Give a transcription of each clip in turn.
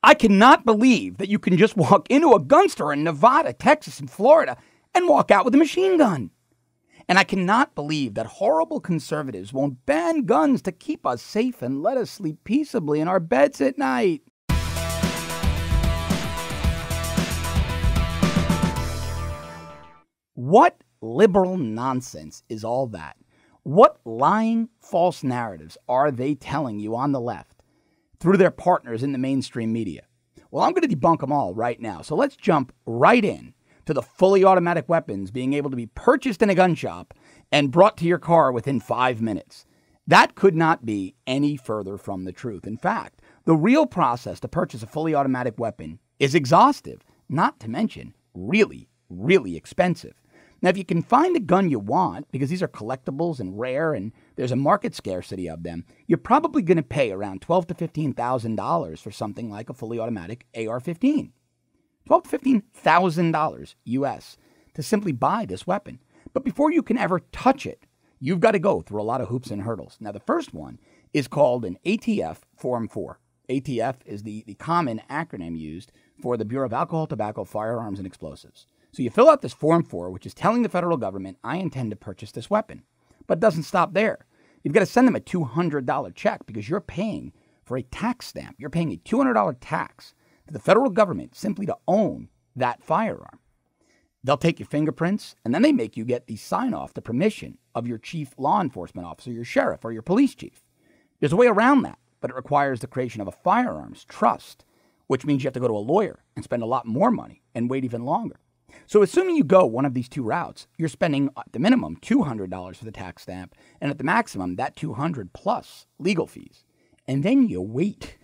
I cannot believe that you can just walk into a gun store in Nevada, Texas, and Florida and walk out with a machine gun. And I cannot believe that horrible conservatives won't ban guns to keep us safe and let us sleep peaceably in our beds at night. What liberal nonsense is all that? What lying, false narratives are they telling you on the left through their partners in the mainstream media? Well, I'm going to debunk them all right now. So let's jump right in to the fully automatic weapons being able to be purchased in a gun shop and brought to your car within 5 minutes. That could not be any further from the truth. In fact, the real process to purchase a fully automatic weapon is exhaustive, not to mention really, really expensive. Now, if you can find the gun you want, because these are collectibles and rare and there's a market scarcity of them, you're probably going to pay around $12,000 to $15,000 for something like a fully automatic AR-15. $12,000 to $15,000 US to simply buy this weapon. But before you can ever touch it, you've got to go through a lot of hoops and hurdles. Now, the first one is called an ATF Form 4. ATF is the common acronym used for the Bureau of Alcohol, Tobacco, Firearms, and Explosives. So you fill out this Form 4, which is telling the federal government, I intend to purchase this weapon. But it doesn't stop there. You've got to send them a $200 check because you're paying for a tax stamp. You're paying a $200 tax to the federal government simply to own that firearm. They'll take your fingerprints, and then they make you get the sign-off, the permission of your chief law enforcement officer, your sheriff, or your police chief. There's a way around that, but it requires the creation of a firearms trust, which means you have to go to a lawyer and spend a lot more money and wait even longer. So assuming you go one of these two routes, you're spending at the minimum $200 for the tax stamp, and at the maximum, that $200 plus legal fees. And then you wait,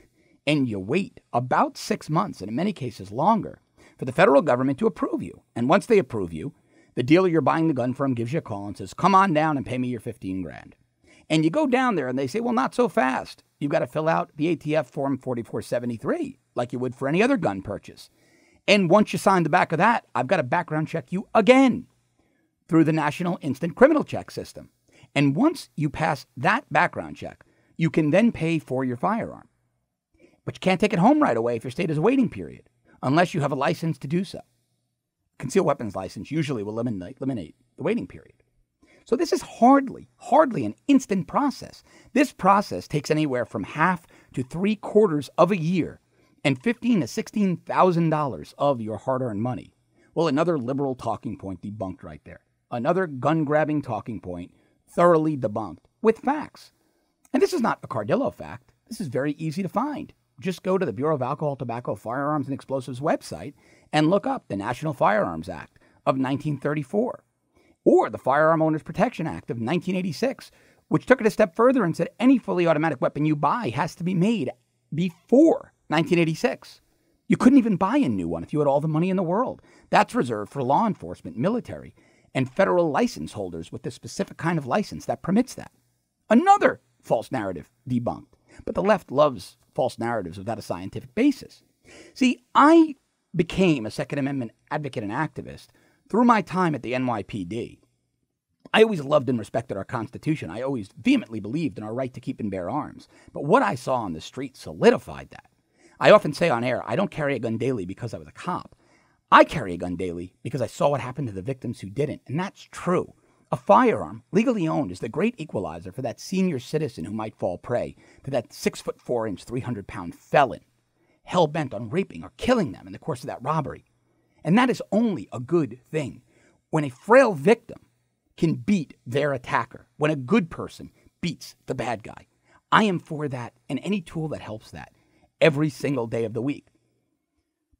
and you wait about 6 months, and in many cases longer, for the federal government to approve you. And once they approve you, the dealer you're buying the gun from gives you a call and says, come on down and pay me your $15,000. And you go down there and they say, well, not so fast. You've got to fill out the ATF Form 4473 like you would for any other gun purchase. And once you sign the back of that, I've got to background check you again through the National Instant Criminal Check System. And once you pass that background check, you can then pay for your firearm. But you can't take it home right away if your state has a waiting period, unless you have a license to do so. Concealed weapons license usually will eliminate the waiting period. So this is hardly an instant process. This process takes anywhere from half to 3/4 of a year and $15,000 to $16,000 of your hard-earned money. Well, another liberal talking point debunked right there. Another gun-grabbing talking point thoroughly debunked with facts. And this is not a Cardillo fact. This is very easy to find. Just go to the Bureau of Alcohol, Tobacco, Firearms, and Explosives website and look up the National Firearms Act of 1934 or the Firearm Owners Protection Act of 1986, which took it a step further and said any fully automatic weapon you buy has to be made before 1986. You couldn't even buy a new one if you had all the money in the world. That's reserved for law enforcement, military, and federal license holders with the specific kind of license that permits that. Another false narrative debunked. But the left loves false narratives without a scientific basis. See, I became a Second Amendment advocate and activist through my time at the NYPD. I always loved and respected our Constitution. I always vehemently believed in our right to keep and bear arms. But what I saw on the street solidified that. I often say on air, I don't carry a gun daily because I was a cop. I carry a gun daily because I saw what happened to the victims who didn't. And that's true. A firearm, legally owned, is the great equalizer for that senior citizen who might fall prey to that 6'4", 300-pound felon, hell-bent on raping or killing them in the course of that robbery. And that is only a good thing. When a frail victim can beat their attacker, when a good person beats the bad guy, I am for that and any tool that helps that every single day of the week.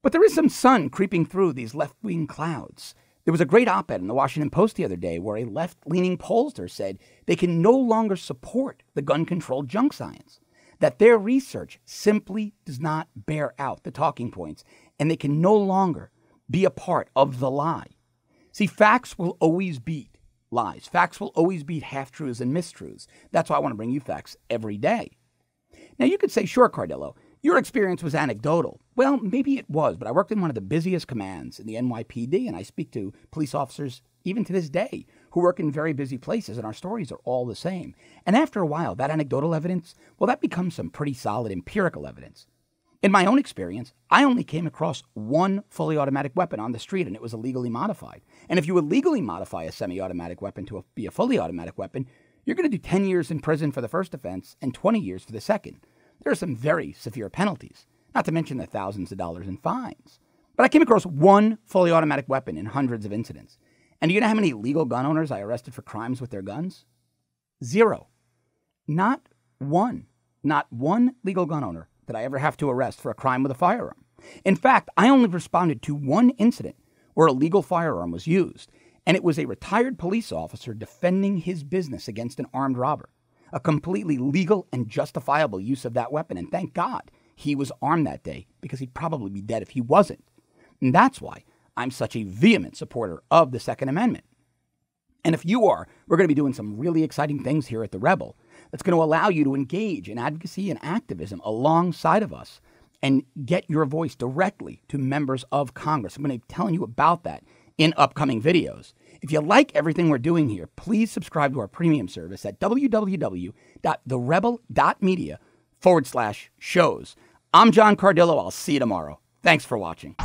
But there is some sun creeping through these left-wing clouds. There was a great op-ed in the Washington Post the other day where a left-leaning pollster said they can no longer support the gun control junk science, that their research simply does not bear out the talking points, and they can no longer be a part of the lie. See, facts will always beat lies. Facts will always beat half-truths and mistruths. That's why I want to bring you facts every day. Now, you could say, sure, Cardillo, your experience was anecdotal. Well, maybe it was, but I worked in one of the busiest commands in the NYPD, and I speak to police officers even to this day who work in very busy places, and our stories are all the same. And after a while, that anecdotal evidence, well, that becomes some pretty solid empirical evidence. In my own experience, I only came across one fully automatic weapon on the street, and it was illegally modified. And if you illegally modify a semi-automatic weapon to be a fully automatic weapon, you're going to do 10 years in prison for the first offense and 20 years for the second. There are some very severe penalties, not to mention the thousands of dollars in fines. But I came across one fully automatic weapon in hundreds of incidents. And do you know how many legal gun owners I arrested for crimes with their guns? 0. Not one. Not one legal gun owner did I ever have to arrest for a crime with a firearm. In fact, I only responded to one incident where a legal firearm was used, and it was a retired police officer defending his business against an armed robber. A completely legal and justifiable use of that weapon, and thank God he was armed that day, because he'd probably be dead if he wasn't. And that's why I'm such a vehement supporter of the Second Amendment. And if you are, we're going to be doing some really exciting things here at The Rebel that's going to allow you to engage in advocacy and activism alongside of us and get your voice directly to members of Congress. I'm going to be telling you about that in upcoming videos. If you like everything we're doing here, please subscribe to our premium service at www.therebel.media/shows. I'm John Cardillo. I'll see you tomorrow. Thanks for watching.